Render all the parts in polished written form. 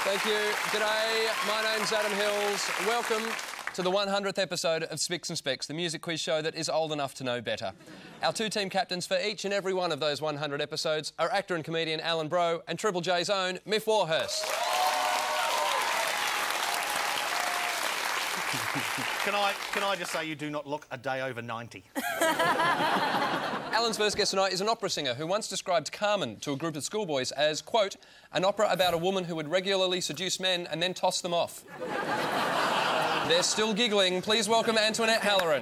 Thank you. G'day, my name's Adam Hills. Welcome to the 100th episode of Spicks and Specks, the music quiz show that is old enough to know better. Our two team captains for each and every one of those 100 episodes are actor and comedian Alan Bro and Triple J's own Miff Warhurst. Can I just say you do not look a day over 90? Alan's first guest tonight is an opera singer who once described Carmen to a group of schoolboys as, quote, an opera about a woman who would regularly seduce men and then toss them off. They're still giggling. Please welcome Antoinette Halloran.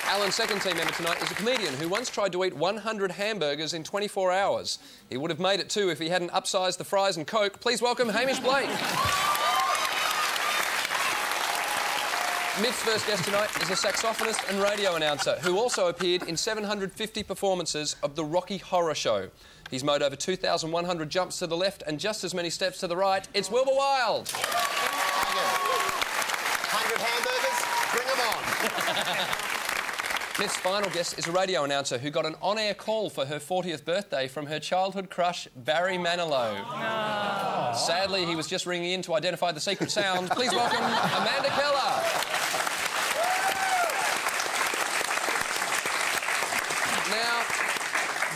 Alan's second team member tonight is a comedian who once tried to eat 100 hamburgers in 24 hours. He would have made it too if he hadn't upsized the fries and Coke. Please welcome Hamish Blake. Miff's first guest tonight is a saxophonist and radio announcer who also appeared in 750 performances of the Rocky Horror Show. He's made over 2,100 jumps to the left and just as many steps to the right. It's Wilbur Wilde. 100 hamburgers, bring them on. Miff's final guest is a radio announcer who got an on-air call for her 40th birthday from her childhood crush, Barry Manilow. No. Sadly, he was just ringing in to identify the secret sound. Please welcome Amanda Keller. Now,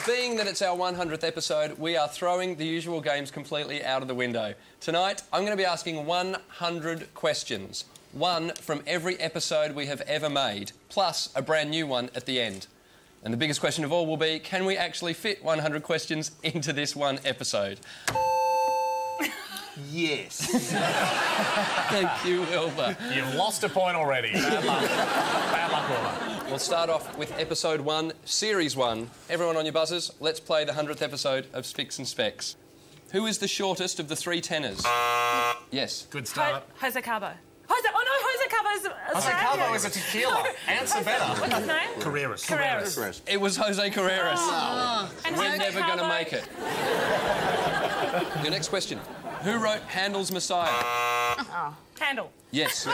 being that it's our 100th episode, we are throwing the usual games completely out of the window. Tonight, I'm going to be asking 100 questions. One from every episode we have ever made, plus a brand new one at the end. And the biggest question of all will be, can we actually fit 100 questions into this one episode? Yes. Thank you, Wilbur. You've lost a point already. Bad luck. Bad luck, Wilbur. We'll start off with episode 1, series 1. Everyone on your buzzers, let's play the 100th episode of Spicks and Specks. Who is the shortest of the three tenors? Yes. Good start. Jose Cabo. Jose Cabo's Jose Cabo is a tequila. Answer better. What's his name? Carreras. It was Jose Carreras. Oh. And We're Jose never going to Cabo. make it. Your next question. Who wrote Handel's Messiah? Oh. Handel. Yes.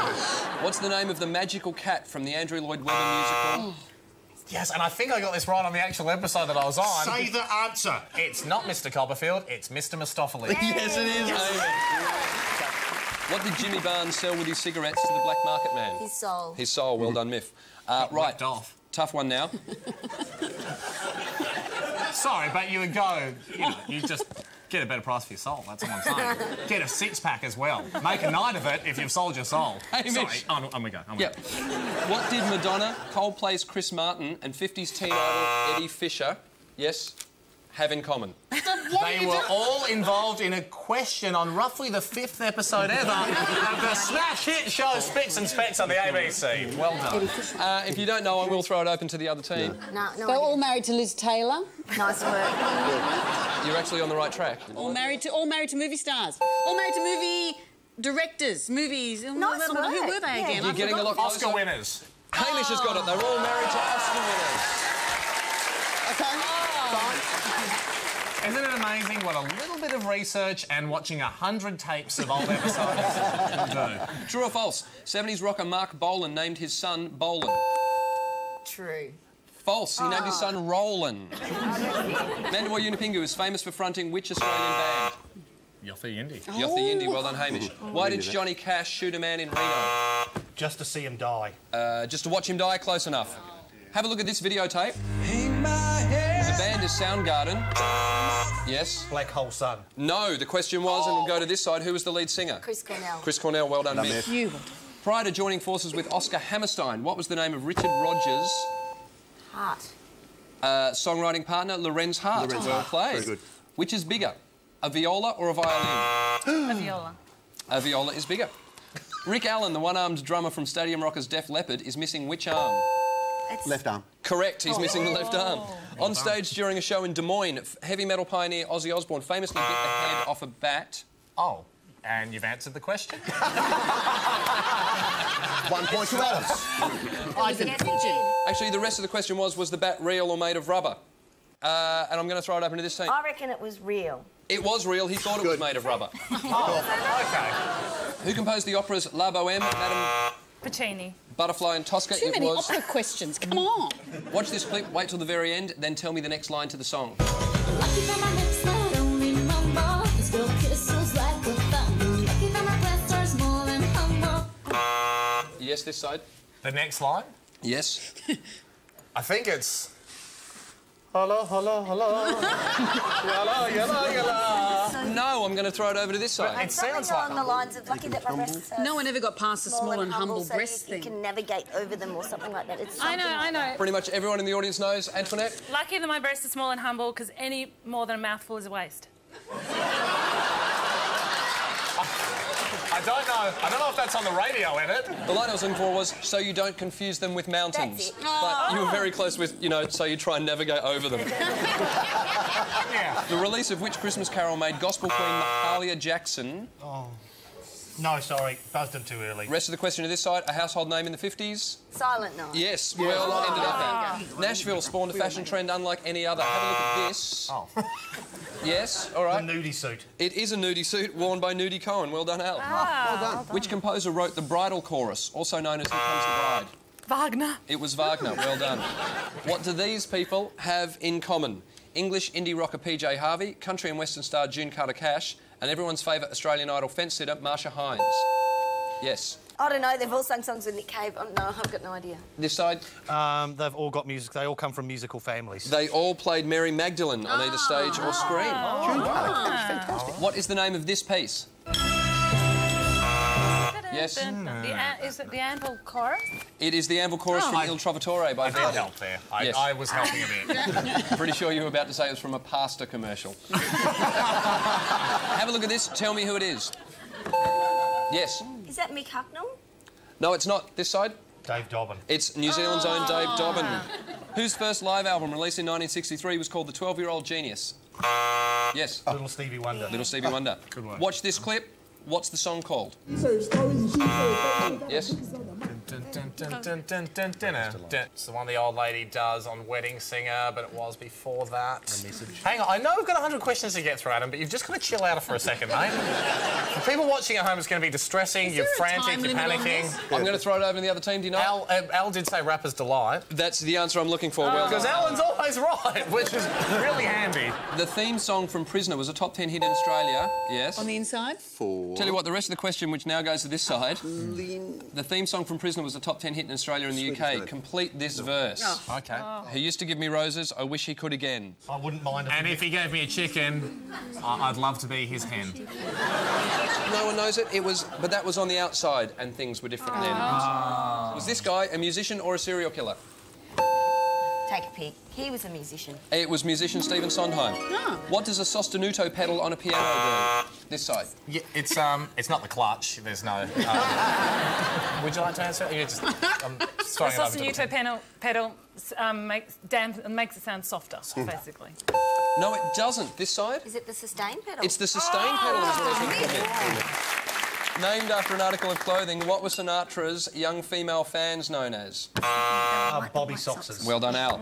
What's the name of the magical cat from the Andrew Lloyd Webber musical? Yes, and I think I got this right on the actual episode that I was on. Say the answer. It's not Mr. Copperfield, it's Mr. Mistopheles. Yes, it is, Amy. What did Jimmy Barnes sell with his cigarettes to the black market man? His soul. His soul. Well done, Miff. Right. Off. Tough one now. Sorry, but you would go, you just get a better price for your soul, that's all I'm saying. Get a six-pack as well. Make a night of it if you've sold your soul. Hey, Sorry, Mitch. on we go. Yep. What did Madonna, Coldplay's Chris Martin and 50s teen idol Eddie Fisher, yes, have in common? They were all involved in a question on roughly the 5th episode ever of the smash hit show Spicks and Specks on the ABC. Well done. If you don't know, I will throw it open to the other team. No They're all married to Liz Taylor. Nice work. You're actually on the right track. All married to movie stars. All married to movie directors, movies. Nice work. Who were they again? You're getting a lot closer. Oscar winners. Hamish has got it. They're all married to Oscar winners. OK, fine. Isn't it amazing what a little bit of research and watching 100 tapes of old episodes can do? True or false? 70s rocker Mark Bolan named his son Bolan. True. False. He named his son Roland. Mandawar Unipingu is famous for fronting which Australian band? Yothy Indy. Yothy Indy. Well done, Hamish. Why did Johnny Cash shoot a man in Reno? Just to see him die. Just to watch him die. Close enough. Have a look at this videotape. The band is Soundgarden. Yes? Black Hole Sun. No, the question was, and we'll go to this side, who was the lead singer? Chris Cornell. Chris Cornell, well done, Miff. You. Prior to joining forces with Oscar Hammerstein, what was the name of Richard Rogers' Heart. songwriting partner? Lorenz Hart. Well played. Very good. Which is bigger, a viola or a violin? A viola. A viola is bigger. Rick Allen, the one-armed drummer from Stadium Rockers Def Leppard, is missing which arm? Left arm. Correct, he's missing the left arm. On stage during a show in Des Moines, heavy metal pioneer Ozzy Osbourne famously bit the head off a bat. Oh, and you've answered the question? 1 point to Alice. Yes, he did. Actually, the rest of the question was the bat real or made of rubber? And I'm going to throw it up into this team. I reckon it was real. It was real, he thought it was made of rubber. Oh, OK. Who composed the operas La Bohème, Madame Puccini. Butterfly and Tosca? Too many was... opera questions. Come on. Watch this clip, wait till the very end, then tell me the next line to the song. I Yes, this side. The next line? Yes. I think it's... Holla, holla, holla. Yalla, yalla, yalla. No, I'm going to throw it over to this side. It sounds like... on the lines of lucky that my breasts are No one ever got past the small and humble so breast you thing. can navigate over them or something like that. It's I know, something I know. Pretty much everyone in the audience knows. Antoinette? Lucky that my breasts are small and humble because any more than a mouthful is a waste. I don't know if that's on the radio, Edit. The line I was looking for was so you don't confuse them with mountains. That's it. But you were very close with, you know, so you try and navigate over them. Yeah. The release of which Christmas carol made gospel queen Mahalia Jackson? Oh. No, sorry. Buzzed them too early. Rest of the question to this side, a household name in the 50s? Silent night. Yes, well ended up. Nashville spawned a fashion trend unlike any other. Have a look at this. Oh. Yes, all The right. nudie suit. It is a nudie suit worn by Nudie Cohen. Well done, Al. Well done. Which composer wrote the bridal chorus, also known as Here Comes the Bride? Wagner. It was Wagner. Well done. What do these people have in common? English indie rocker PJ Harvey, country and western star June Carter Cash, and everyone's favourite Australian Idol fence sitter Marsha Hines. Yes. I don't know. They've all sung songs with Nick Cave. Oh, no, I've got no idea. This side, They've all got music. They all come from musical families. they all played Mary Magdalene on either stage or screen. What is the name of this piece? Yes. Is it the Anvil chorus? It is the Anvil chorus from Il Trovatore by I did Wilde. help there. Yes. I was helping a bit. Pretty sure you were about to say it was from a pasta commercial. Have a look at this. Tell me who it is. Yes. Is that Mick Hucknall? No, it's not. This side. Dave Dobbin. It's New Zealand's own Dave Dobbin, whose first live album, released in 1963, was called The 12-Year-Old Genius. Yes. Little Stevie Wonder. Little Stevie Wonder. Good one. Watch this clip. What's the song called? Yes. It's the one the old lady does on Wedding Singer, but it was before that. Hang on, I know we've got 100 questions to get through, Adam, but you've just got to chill out for a second, mate. For people watching at home, it's going to be distressing. You're frantic, you're panicking. I'm going to throw it over to the other team. Do you know? Al did say Rapper's Delight. That's the answer I'm looking for. Well Because done. Alan's always right, which is really handy. The theme song from Prisoner was a top 10 hit in Australia. Yes. On the inside? Tell you what, the rest of the question, which now goes to this side. The theme song from Prisoner was a top 10 hit in Australia and the UK. Complete this verse. OK. He used to give me roses, I wish he could again. I wouldn't mind. And if he gave me a chicken, I'd love to be his hen. No one knows it. But that was on the outside, and things were different then. Was this guy a musician or a serial killer? Take a pick. He was a musician. It was musician Stephen Sondheim. What does a sostenuto pedal on a piano do? This side. Yeah, it's not the clutch. There's no. Would you like to answer? You're just. I'm just The throwing it over to the sostenuto pedal makes it sound softer, basically. No, it doesn't. This side? Is it the sustain pedal? It's the sustain pedal is what I was looking for. Named after an article of clothing, what were Sinatra's young female fans known as? Bobby Soxers. Well done, Al.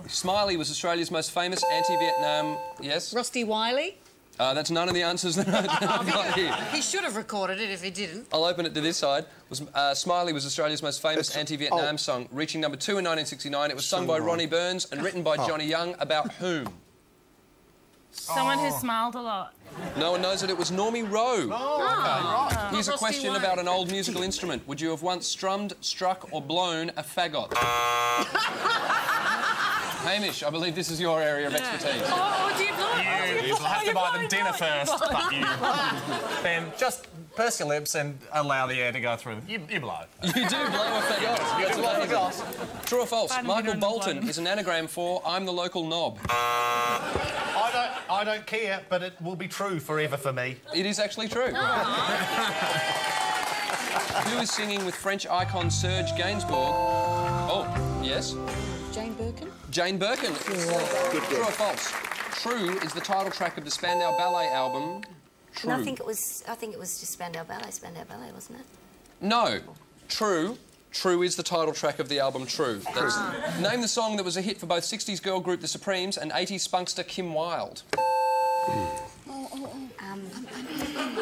Smiley was Australia's most famous anti-Vietnam... Yes? Rusty Wiley? That's none of the answers that I've got here. He should have recorded it if he didn't. I'll open it to this side. Smiley was Australia's most famous anti-Vietnam song, reaching number 2 in 1969. It was sung by Ronnie Burns and written by Johnny Young. About whom? Someone who smiled a lot. No one knows it. It was Normie Rowe. Okay. Here's a Rusty question Wiley. about an old musical instrument. Would you have once strummed, struck or blown a faggot? Hamish, I believe this is your area of expertise. Oh, do you blow it? You have to buy them dinner first, but you then just purse your lips and allow the air to go through. You blow. You do blow a faggot. You blow a faggot. True or false? Pardon me, Michael don't Bolton blow. is an anagram for I'm the local knob. I don't care, but it will be true forever for me. It is actually true. Who is singing with French icon Serge Gainsbourg? Oh, yes. Jane Birkin? Jane Birkin. True or false? True is the title track of the Spandau Ballet album. True. And I think it was just Spandau Ballet, wasn't it? No. True. True is the title track of the album True. Name the song that was a hit for both 60s girl group The Supremes and 80s spunkster Kim Wilde.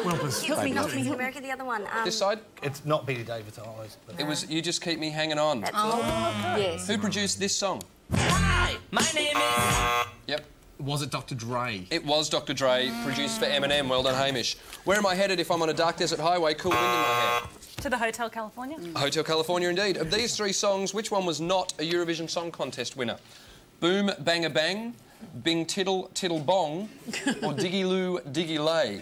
Not Miss America, the other one. This side? It's not Billy David's eyes. But... It was You Just Keep Me Hanging On. Yes. Who produced this song? Hi, my name is... Yep. Was it Dr. Dre? It was Dr. Dre, produced for Eminem. Well done, Hamish. Where am I headed if I'm on a dark desert highway? Cool wind in my hair. To the Hotel California. Hotel California, indeed. Of these three songs, which one was not a Eurovision Song Contest winner? Boom, Banga Bang, Bing Tiddle Tiddle Bong, or Diggy Loo Diggy Lay?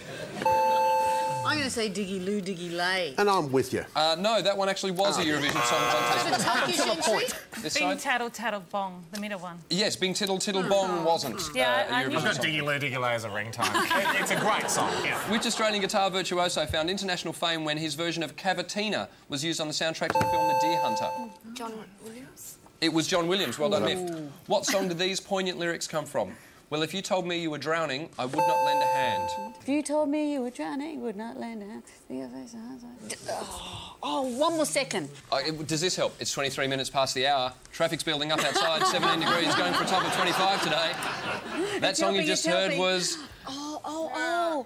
I'm going to say Diggy Loo Diggy Lay. And I'm with you. No, that one actually was a Eurovision Song Contest winner. Turkish entry? This Bing side? Tattle Tattle Bong, the middle one. Yes, Bing Tiddle Tiddle Bong wasn't Yeah, a I knew Eurovision I've got song. Diggy Loo Diggy Lay as a ringtone. It's a great song, yeah. Which Australian guitar virtuoso found international fame when his version of Cavatina was used on the soundtrack to the film The Deer Hunter? John Williams? It was John Williams. Well done, Miff. What song did these poignant lyrics come from? Well, if you told me you were drowning, I would not lend a hand. If you told me you were drowning, would not lend a hand. Oh, one more second. Does this help? It's 23 minutes past the hour. Traffic's building up outside, 17 degrees, going for a top of 25 today. That song you just heard was... Oh.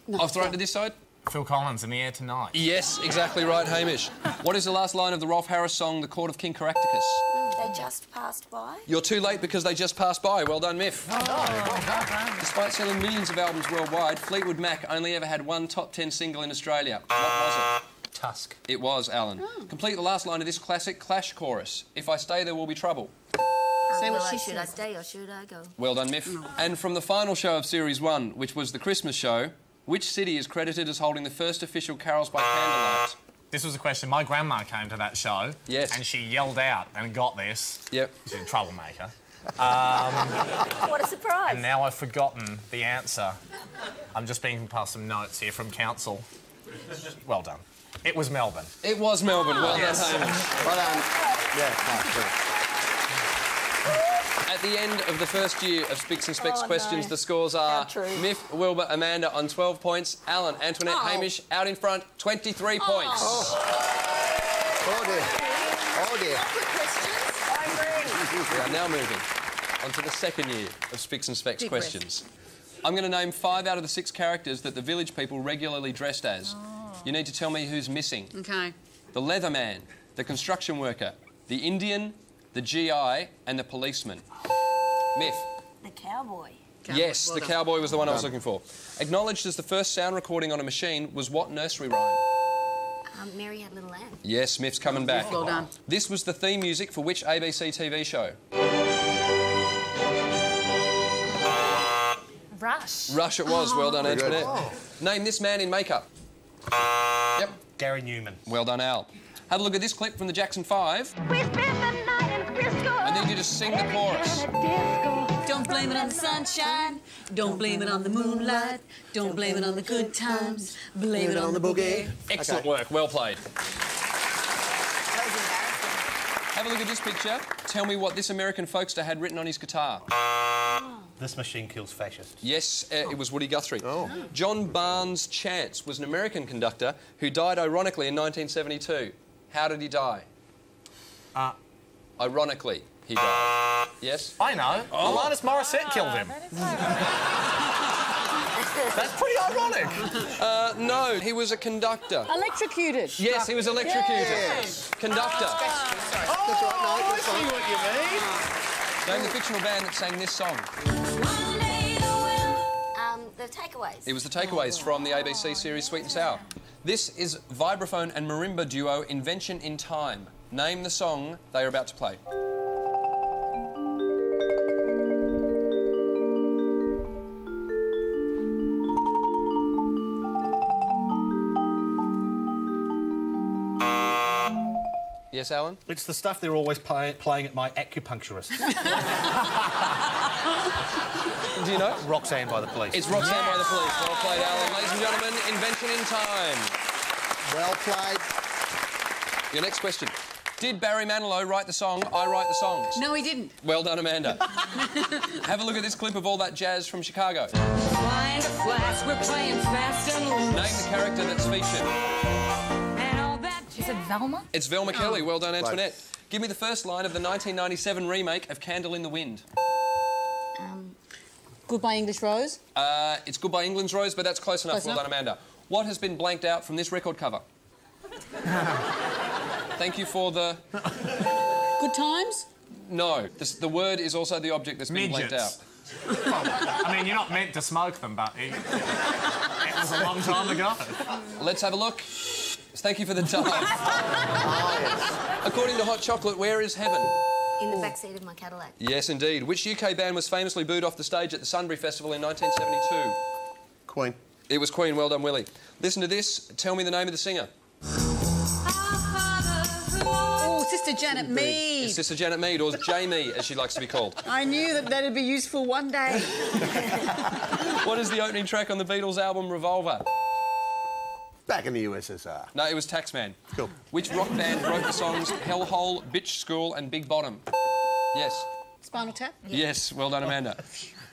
No, I'll throw it to this side. Phil Collins, In the Air Tonight. Yes, exactly right, Hamish. What is the last line of the Rolf Harris song, The Court of King Caractacus? They just passed by. You're too late because they just passed by. Well done, Miff. Despite selling millions of albums worldwide, Fleetwood Mac only ever had one top 10 single in Australia. What was it? Tusk. It was, Alan. Complete the last line of this classic Clash chorus. If I stay, there will be trouble. Say what Well, she should I said. stay or should I go? Well done, Miff. And from the final show of Series 1, which was the Christmas show, which city is credited as holding the first official Carols by Candlelight? This was a question. My grandma came to that show. Yes. And she yelled out and got this. Yep. She's a troublemaker. What a surprise. And now I've forgotten the answer. I'm just being passed some notes here from council. Well done. It was Melbourne. It was Melbourne. Well Yes. done, Hamish. Well done. Yeah, nice. At the end of the first year of Spicks and Specks questions, the scores are How true. Miff, Wilbur, Amanda on 12 points, Alan, Antoinette, Hamish out in front, 23 points. Oh dear. Oh dear. We are now moving on to the second year of Spicks and Specks questions. I'm going to name 5 out of the 6 characters that the village people regularly dressed as. You need to tell me who's missing. Okay. The leatherman, the construction worker, the Indian, the GI and the policeman. Miff. The cowboy. Yes, the cowboy was the one I was looking for. Acknowledged as the first sound recording on a machine was what nursery rhyme? Mary Had Little Lamb. Yes, Miff's coming back. Well done. This was the theme music for which ABC TV show? Rush. Rush it was. Well done, Very good. Antoinette. Name this man in makeup. Yep. Gary Newman. Well done, Al. Have a look at this clip from the Jackson 5. We spent the night in Frisco. I need you to sing the chorus. Don't blame it on the sunshine. Don't blame it on the moonlight. Don't blame it on the good times. Blame it on the boogie. Excellent work. Well played. That was embarrassing. Have a look at this picture. Tell me what this American folkster had written on his guitar. This machine kills fascists. Yes, it was Woody Guthrie. John Barnes Chance was an American conductor who died ironically in 1972. How did he die? Ironically, he died. Yes? I know. Alanis Morissette killed him. That's pretty ironic. No, he was a conductor. Electrocuted. Yes, he was electrocuted. Yes. Conductor. That's right, no, I that's see fine. what you mean. Name the fictional band that sang this song. The Takeaways. It was the Takeaways from the ABC series Sweet and Sour. This is vibraphone and marimba duo Invention in Time. Name the song they are about to play. Yes, Alan? It's the stuff they're always playing at my acupuncturist. Do you know? Roxanne by the Police. It's Roxanne by the Police. Well played, Alan. Ladies and gentlemen, Invention in Time. Well played. Your next question. Did Barry Manilow write the song I Write the Songs? No, he didn't. Well done, Amanda. Have a look at this clip of All That Jazz from Chicago. Flying to flats, we're playing fast and loose. Name the character that's featured. And all that Is it Velma? It's Velma Kelly. Well done, Antoinette. Give me the first line of the 1997 remake of Candle in the Wind. Goodbye, English Rose. It's Goodbye England's Rose, but that's close enough. Close Well enough. done, Amanda. What has been blanked out from this record cover? Thank you for the... Good times. No, the word is also the object that's been blanked out. Midgets. I mean, you're not meant to smoke them, but it was a long time ago. Let's have a look. Thank you for the time. According to Hot Chocolate, where is heaven? In the backseat of my Cadillac. Yes, indeed. Which UK band was famously booed off the stage at the Sunbury Festival in 1972? Queen. It was Queen. Well done, Willie. Listen to this. Tell me the name of the singer. Oh, Sister Janet Mead. It's Sister Janet Mead, or Jamie, as she likes to be called. I knew that that'd be useful one day. What is the opening track on the Beatles' album Revolver? Back in the USSR. No, it was Taxman. Cool. Which rock band wrote the songs Hellhole, Bitch School and Big Bottom? Yes. Spinal Tap? Yes, well done, Amanda.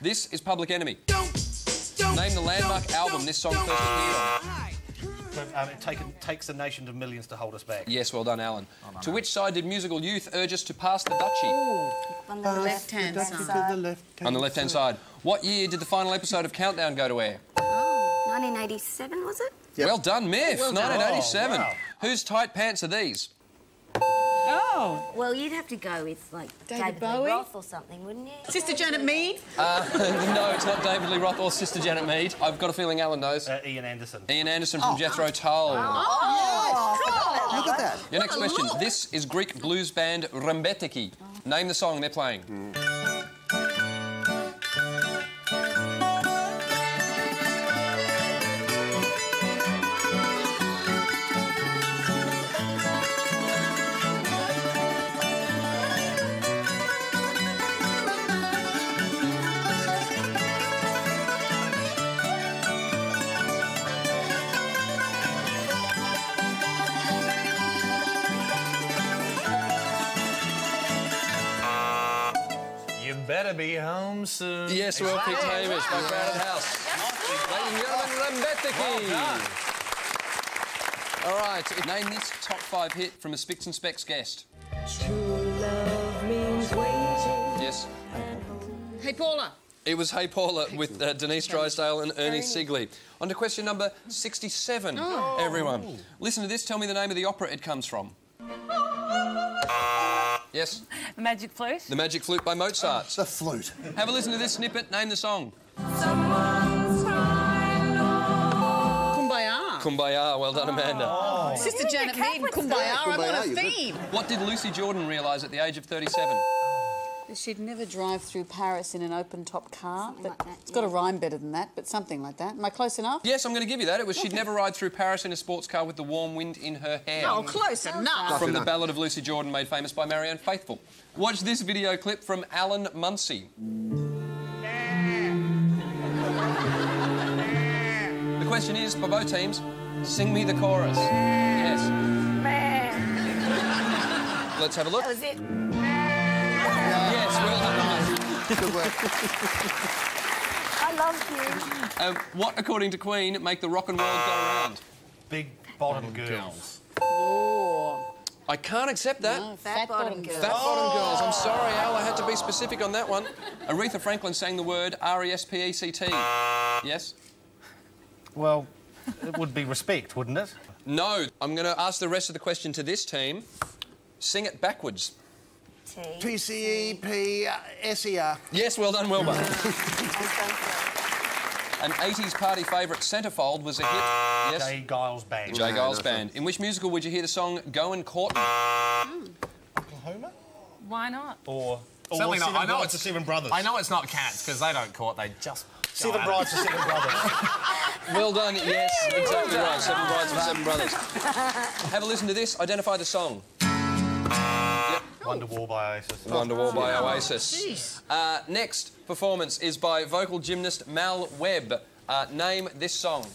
This is Public Enemy. Name the landmark album this song first appeared on. It takes a nation of millions to hold us back. Yes, well done, Alan. To which side did Musical Youth urge us to pass the duchy? On the left-hand side. On the left-hand side. What year did the final episode of Countdown go to air? 1987, was it? Yep. Well done, Miff. Well done. 1987. Oh, wow. Whose tight pants are these? Oh. Well, you'd have to go with, like, David Lee Bowie? Roth or something, wouldn't you? Sister Janet Mead? No, it's not David Lee Roth or Sister Janet Mead. I've got a feeling Alan knows. Ian Anderson. Ian Anderson from Jethro Tull. Look at that. Your next question. This is Greek blues band Rebetiki. Name the song they're playing. Better be home soon. Yes, well picked, Hamish, by Crowded House. Ladies and gentlemen, Rebetiki. All right, name this top 5 hit from a Spicks and Specks guest. True love means waiting. Yes. Hey, Paula. It was Hey Paula with Denise Drysdale and Ernie Sigley. On to question number 67, everyone. Listen to this. Tell me the name of the opera it comes from. Yes? The Magic Flute. The Magic Flute by Mozart. The flute. Have a listen to this snippet. Name the song. Kumbaya. Kumbaya. Well done, Amanda. Sister Janet Mead and Kumbaya. I'm on a theme. What did Lucy Jordan realise at the age of 37? She'd never drive through Paris in an open-top car. Something like that, It's got a rhyme better than that, but something like that. Am I close enough? Yes, I'm going to give you that. It was she'd never ride through Paris in a sports car with the warm wind in her hair. Oh, close enough. From the Ballad of Lucy Jordan, made famous by Marianne Faithfull. Watch this video clip from Alan Muncie. The question is, for both teams, sing me the chorus. Yes. Let's have a look. That was it. Yes, well done. Good work. I love you. What, according to Queen, make the rock and world go round? Big bottom girls. Oh. I can't accept that. No, Fat bottom girl. Fat bottom girls. I'm sorry, Al, I had to be specific on that one. Aretha Franklin sang the word R-E-S-P-E-C-T. Yes? Well, it would be respect, wouldn't it? No. I'm going to ask the rest of the question to this team. Sing it backwards. P-C-E-P-S-E-R. Yes, well done, Wilbur. An 80s party favourite, Centerfold, was a hit. Yes? J. Giles Band. J. Giles Band. In which musical would you hear the song Go and Court Me? Oklahoma? Why not? Or Certainly not. I know it's the Seven Brothers. I know it's not Cats, because they don't court, they just... Seven Brides for Seven Brothers. Well done, yes, exactly right. Seven Brides for Seven Brothers. Have a listen to this. Identify the song. Wonderwall by Oasis. Wonderwall by Oasis. Next performance is by vocal gymnast Mal Webb. Name this song.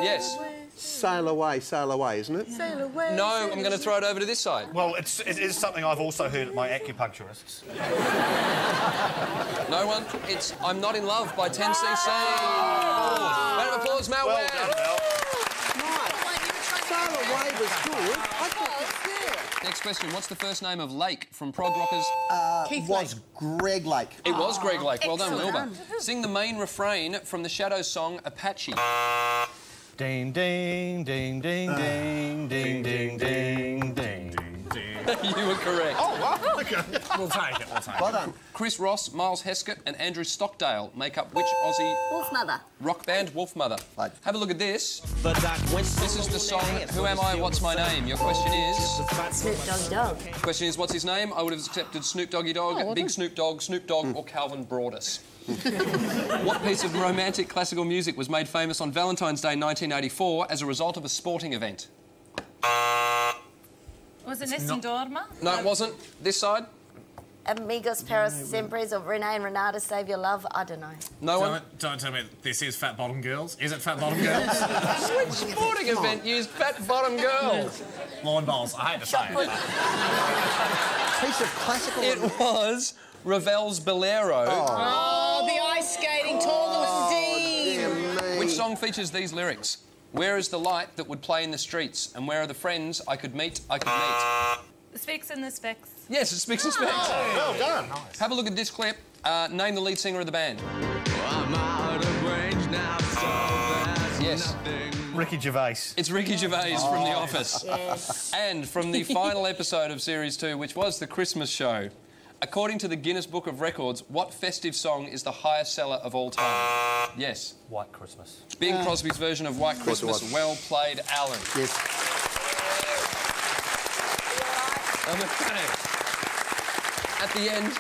Yes. Sail away, isn't it? Sail away. No, I'm going to throw it over to this side. Well, it is something I've also heard at my acupuncturists. No one. It's I'm Not in Love by 10cc. Round of applause, Mal Webb. Sail away was good. I thought, yeah. Next question. What's the first name of Lake from prog rockers? Was Greg Lake. It was Greg Lake. Well done, excellent. Wilbur. Sing the main refrain from the Shadows song Apache. Ding, ding, ding, ding, ding, ding, ding, ding, ding. You were correct. Oh, wow. Okay. We'll take it, Well done. Chris Ross, Miles Heskett and Andrew Stockdale make up which Aussie Wolf Mother. rock band? Wolfmother. Right. Have a look at this. This is the song Who Am I, What's My Name? Your question is... Snoop Doggy Dog. Question is, what's his name? I would have accepted Snoop Doggy Dogg, Big Snoop Dogg, or Calvin Broadus. What piece of romantic classical music was made famous on Valentine's Day 1984 as a result of a sporting event? Was it Nessun Dorma? No, it wasn't. This side? Amigos Paris Siempres of Renee and Renata Save Your Love. I don't know. No one? Don't tell me this is Fat Bottom Girls. Is it Fat Bottom Girls? Which sporting event used fat bottom girls? Lawn bowls. I hate to say it. Piece of classical... It was Ravel's Bolero. Oh, the ice skating, tall and deep. Which song features these lyrics? Where is the light that would play in the streets? And where are the friends I could meet, The Spicks and the Specks. Yes, it's Spicks and Specks. Well done. Have a look at this clip. Name the lead singer of the band. I'm out of range now, so there's Yes. nothing. Ricky Gervais. It's Ricky Gervais from The Office. Yes. And from the final episode of Series 2, which was the Christmas show. According to the Guinness Book of Records, what festive song is the highest seller of all time? Yes. White Christmas. Bing Crosby's version of White course it Christmas. was. Well played, Alan. Yes. Okay. At the end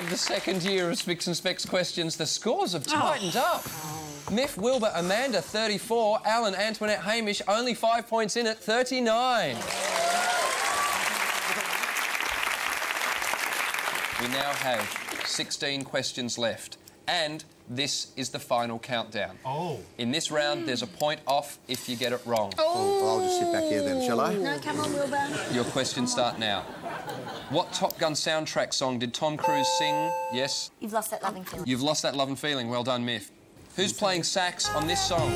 of the second year of Spicks and Specks questions, the scores have tightened up. Miff, Wilbur, Amanda, 34. Alan, Antoinette, Hamish, only 5 points in at 39. We now have 16 questions left. And this is the final countdown. Oh. In this round, there's a point off if you get it wrong. I'll just sit back here then, shall I? No, come on, Wilbur. Your questions start now. What Top Gun soundtrack song did Tom Cruise sing? Yes. You've lost that loving feeling. You've lost that love and feeling. Well done, Miff. Who's playing sax on this song?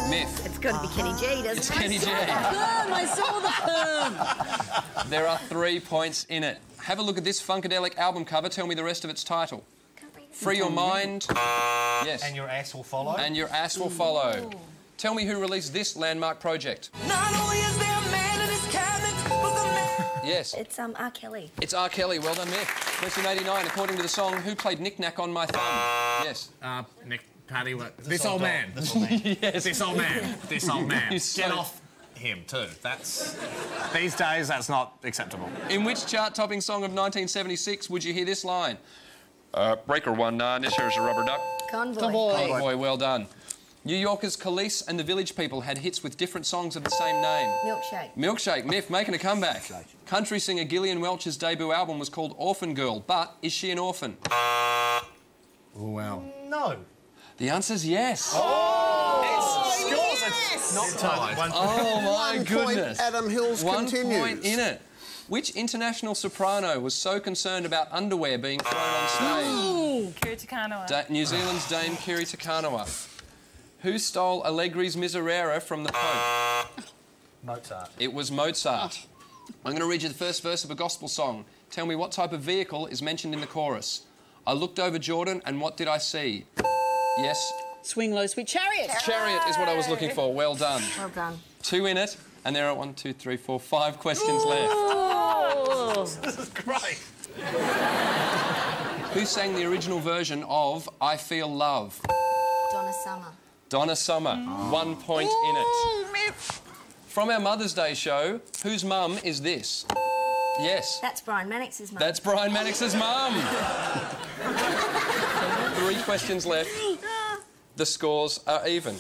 Miff. It's got to be Kenny G, doesn't It's it? Kenny G. I saw the perm. There are 3 points in it. Have a look at this Funkadelic album cover. Tell me the rest of its title. Free Your Mind. Yes. And Your Ass Will Follow. And Your Ass Will Follow. Tell me who released this landmark project. Not only is there a man in his cabinet, but the man... Yes. It's R. Kelly. It's R. Kelly. Well done, Miff. Question 89. According to the song, who played Knick Knack on My Thumb? Yes. Nick, Paddy, this old man. This old man. Yes. This old man. This old man. He's Get so- off him, too. That's... These days, that's not acceptable. In which chart-topping song of 1976 would you hear this line? Breaker 1-9, this here's a rubber duck. Convoy. Convoy, well done. New Yorkers Khalees and the Village People had hits with different songs of the same name. Milkshake. Milkshake, Miff, making a comeback. Country singer Gillian Welch's debut album was called Orphan Girl, but is she an orphan? Oh, wow. No. The answer's yes. Not tied. Oh, my 1 goodness. point, Adam Hills 1 continues. point in it. Which international soprano was so concerned about underwear being thrown on stage? Kiri Te Kanawa. New Zealand's Dame Kiri Te Kanawa. Who stole Allegri's Miserere from the Pope? Mozart. It was Mozart. I'm going to read you the first verse of a gospel song. Tell me what type of vehicle is mentioned in the chorus. I looked over Jordan and what did I see? Yes, Swing low, sweet chariot. chariot is what I was looking for. Well done. Well done. 2 in it, and there are 1, 2, 3, 4, 5 questions left. This is great. Who sang the original version of I Feel Love? Donna Summer. Donna Summer. 1 point in it. From our Mother's Day show, whose mum is this? Yes. That's Brian Mannix's mum. That's Brian Mannix's mum. 3 questions left. The scores are even.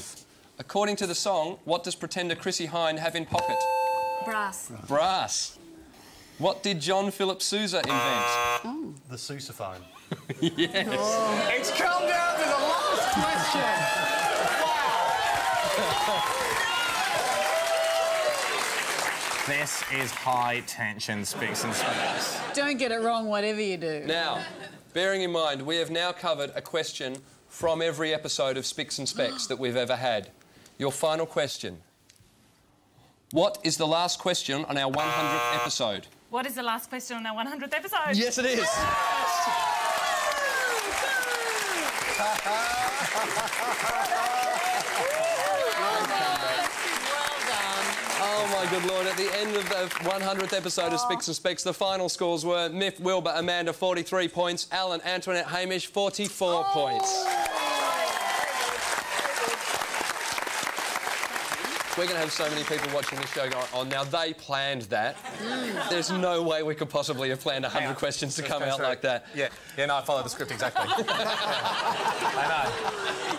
According to the song, what does pretender Chrissy Hine have in pocket? Brass. Brass. What did John Philip Sousa invent? The sousaphone. Yes. It's come down to the last question. This is high tension, Spicks and Specks. Don't get it wrong, whatever you do. Now, bearing in mind, we have now covered a question from every episode of Spicks and Specks that we've ever had. Your final question. What is the last question on our 100th episode? What is the last question on our 100th episode? Yes, it is. Oh, my good Lord. At the end of the 100th episode of Spicks and Specks, the final scores were Miff, Wilbur, Amanda, 43 points, Alan, Antoinette, Hamish, 44 points. We're going to have so many people watching this show going on. Now, they planned that. There's no way we could possibly have planned 100 questions to come out like that. Yeah, no, I followed the script exactly. I know.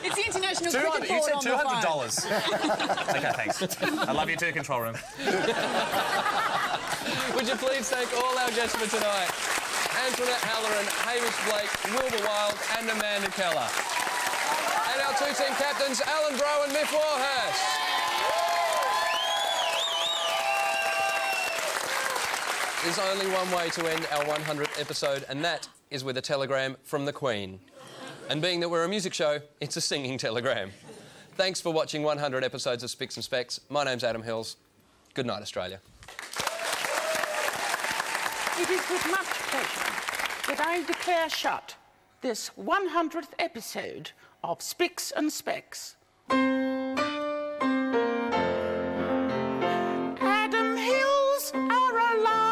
It's the international cricket You board said on the $200. phone. OK, thanks. I love you too, control room. Would you please thank all our guests for tonight? Antoinette Halloran, Hamish Blake, Wilbur Wilde and Amanda Keller. And our two team captains, Alan Bro and Miff Warhurst. There's only one way to end our 100th episode, and that is with a telegram from the Queen. And being that we're a music show, it's a singing telegram. Thanks for watching 100 episodes of Spicks and Specks. My name's Adam Hills. Good night, Australia. It is with much pleasure that I declare shut this 100th episode of Spicks and Specks. Adam Hills are alive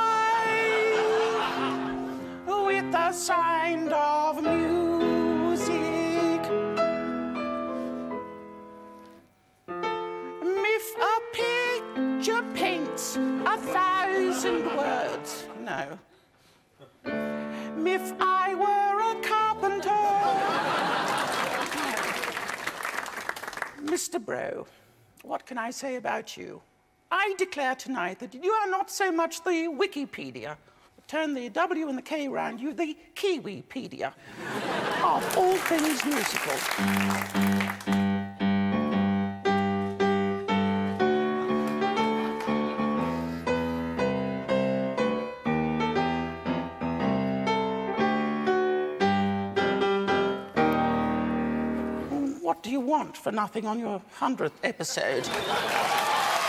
with the sound of music. If a picture paints 1,000 words, no. If I were a carpenter. Mr. Bro, what can I say about you? I declare tonight that you are not so much the Wikipedia, but turn the W and the K round, you the Kiwipedia of all things musical. What do you want for nothing on your 100th episode?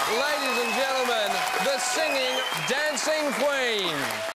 Ladies and gentlemen, the singing, dancing queen.